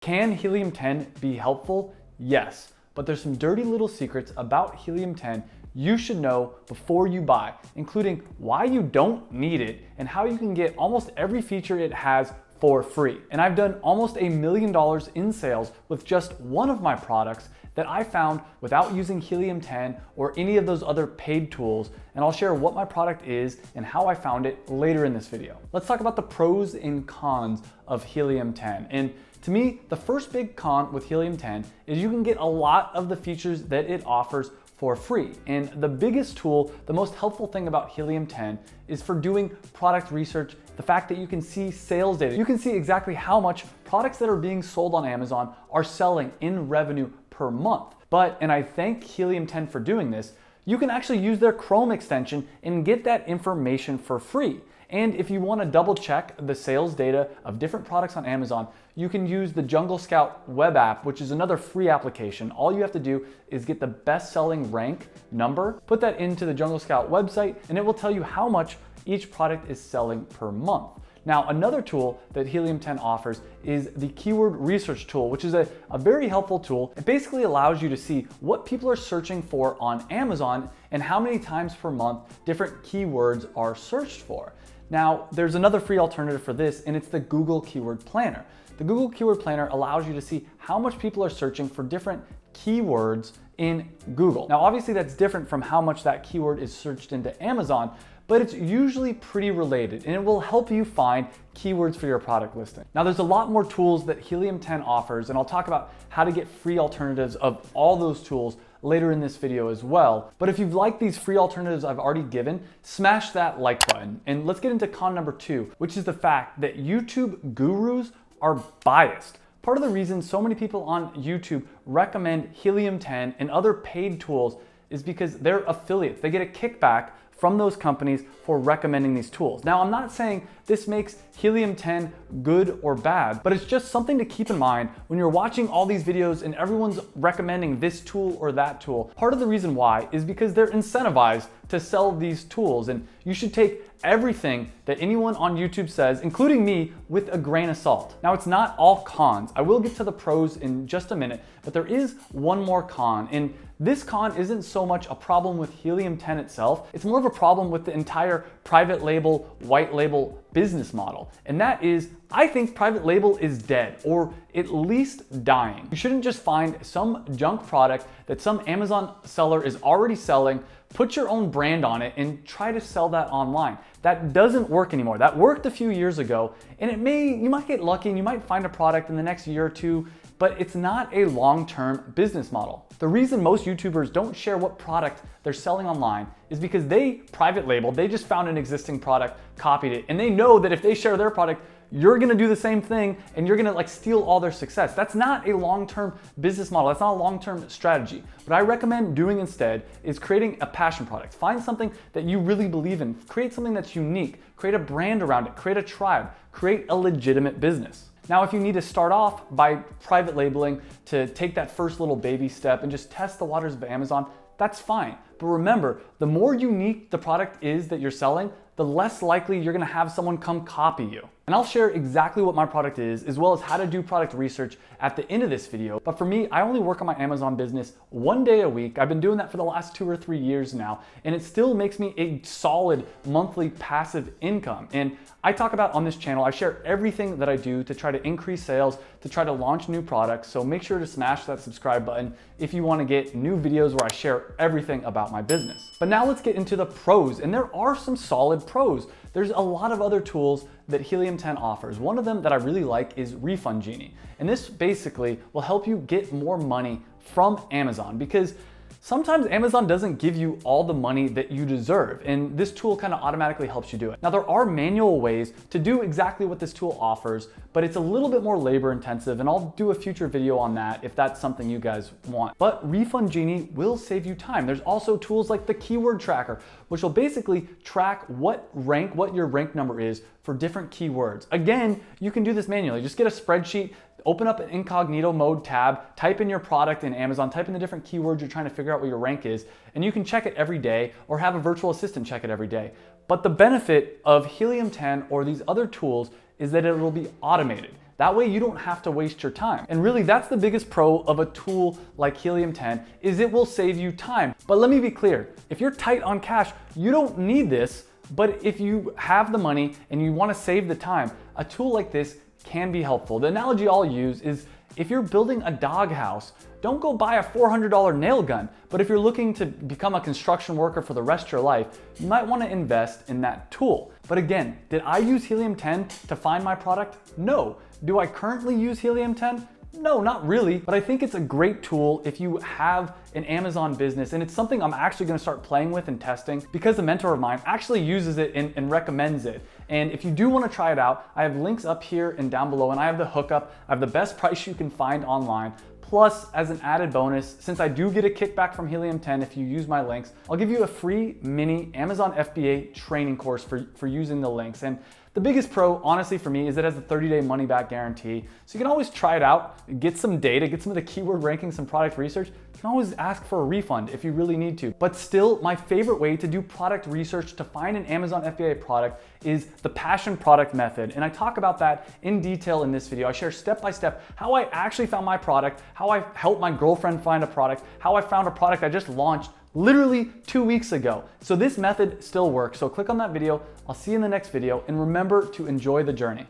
Can Helium 10 be helpful? Yes, but there's some dirty little secrets about Helium 10 you should know before you buy, including why you don't need it and how you can get almost every feature it has for free. And I've done almost $1 million in sales with just one of my products that I found without using Helium 10 or any of those other paid tools, and I'll share what my product is and how I found it later in this video. Let's talk about the pros and cons of Helium 10. And to me, the first big con with Helium 10 is you can get a lot of the features that it offers for free. And the biggest tool, the most helpful thing about Helium 10 is for doing product research, the fact that you can see sales data. You can see exactly how much products that are being sold on Amazon are selling in revenue per month. But, and I thank Helium 10 for doing this, you can actually use their Chrome extension and get that information for free. And if you want to double check the sales data of different products on Amazon, you can use the Jungle Scout web app, which is another free application. All you have to do is get the best-selling rank number, put that into the Jungle Scout website, and it will tell you how much each product is selling per month. Now, another tool that Helium 10 offers is the keyword research tool, which is a very helpful tool. It basically allows you to see what people are searching for on Amazon and how many times per month different keywords are searched for. Now, there's another free alternative for this, and it's the Google Keyword Planner. The Google Keyword Planner allows you to see how much people are searching for different keywords in Google. Now, obviously that's different from how much that keyword is searched into Amazon, but it's usually pretty related, and it will help you find keywords for your product listing. Now, there's a lot more tools that Helium 10 offers, and I'll talk about how to get free alternatives of all those tools later in this video as well. But if you've liked these free alternatives I've already given, smash that like button. And let's get into con number 2, which is the fact that YouTube gurus are biased. Part of the reason so many people on YouTube recommend Helium 10 and other paid tools is because they're affiliates. They get a kickback from those companies for recommending these tools. Now, I'm not saying this makes Helium 10 good or bad, but it's just something to keep in mind when you're watching all these videos and everyone's recommending this tool or that tool. Part of the reason why is because they're incentivized to sell these tools, and you should take everything that anyone on YouTube says, including me, with a grain of salt. Now, it's not all cons. I will get to the pros in just a minute, but there is one more con, and this con isn't so much a problem with Helium 10 itself, it's more of a problem with the entire private label, white label business model. And that is, I think private label is dead, or at least dying. You shouldn't just find some junk product that some Amazon seller is already selling, put your own brand on it, and try to sell that online. That doesn't work anymore. That worked a few years ago, and you might get lucky and you might find a product in the next year or two, but it's not a long-term business model. The reason most YouTubers don't share what product they're selling online is because they private labeled, they just found an existing product, copied it, and they know that if they share their product, you're gonna do the same thing and you're gonna steal all their success. That's not a long-term business model. That's not a long-term strategy. What I recommend doing instead is creating a passion product. Find something that you really believe in. Create something that's unique. Create a brand around it. Create a tribe. Create a legitimate business. Now, if you need to start off by private labeling to take that first little baby step and just test the waters of Amazon, that's fine. But remember, the more unique the product is that you're selling, the less likely you're gonna have someone come copy you. And I'll share exactly what my product is, as well as how to do product research at the end of this video. But for me, I only work on my Amazon business 1 day a week. I've been doing that for the last 2 or 3 years now, and it still makes me a solid monthly passive income. And I talk about on this channel, I share everything that I do to try to increase sales, to try to launch new products. So make sure to smash that subscribe button if you wanna get new videos where I share everything about my business. But now let's get into the pros, and there are some solid pros. There's a lot of other tools that Helium 10 offers. One of them that I really like is Refund Genie. And this basically will help you get more money from Amazon, because sometimes Amazon doesn't give you all the money that you deserve, and this tool kind of automatically helps you do it. Now, there are manual ways to do exactly what this tool offers, but it's a little bit more labor intensive, and I'll do a future video on that if that's something you guys want. But Refund Genie will save you time. There's also tools like the Keyword Tracker, which will basically track what your rank number is for different keywords. Again, you can do this manually. Just get a spreadsheet, open up an incognito mode tab, type in your product in Amazon, type in the different keywords you're trying to figure out what your rank is, and you can check it every day or have a virtual assistant check it every day. But the benefit of Helium 10 or these other tools is that it will be automated. That way you don't have to waste your time. And really that's the biggest pro of a tool like Helium 10 is it will save you time. But let me be clear, if you're tight on cash, you don't need this, but if you have the money and you wanna save the time, a tool like this can be helpful. The analogy I'll use is if you're building a doghouse, don't go buy a $400 nail gun. But if you're looking to become a construction worker for the rest of your life, you might want to invest in that tool. But again, did I use Helium 10 to find my product? No. Do I currently use Helium 10? No, not really, but I think it's a great tool if you have an Amazon business, and it's something I'm actually gonna start playing with and testing because a mentor of mine actually uses it and recommends it. And if you do wanna try it out, I have links up here and down below, and I have the hookup. I have the best price you can find online. Plus, as an added bonus, since I do get a kickback from Helium 10 if you use my links, I'll give you a free mini Amazon FBA training course for using the links. And the biggest pro, honestly, for me is it has a 30-day money-back guarantee. So you can always try it out, get some data, get some of the keyword rankings, some product research. You can always ask for a refund if you really need to. But still, my favorite way to do product research to find an Amazon FBA product is the passion product method. And I talk about that in detail in this video. I share step-by-step how I actually found my product, how I helped my girlfriend find a product, how I found a product I just launched literally 2 weeks ago. So this method still works. So click on that video. I'll see you in the next video, and remember to enjoy the journey.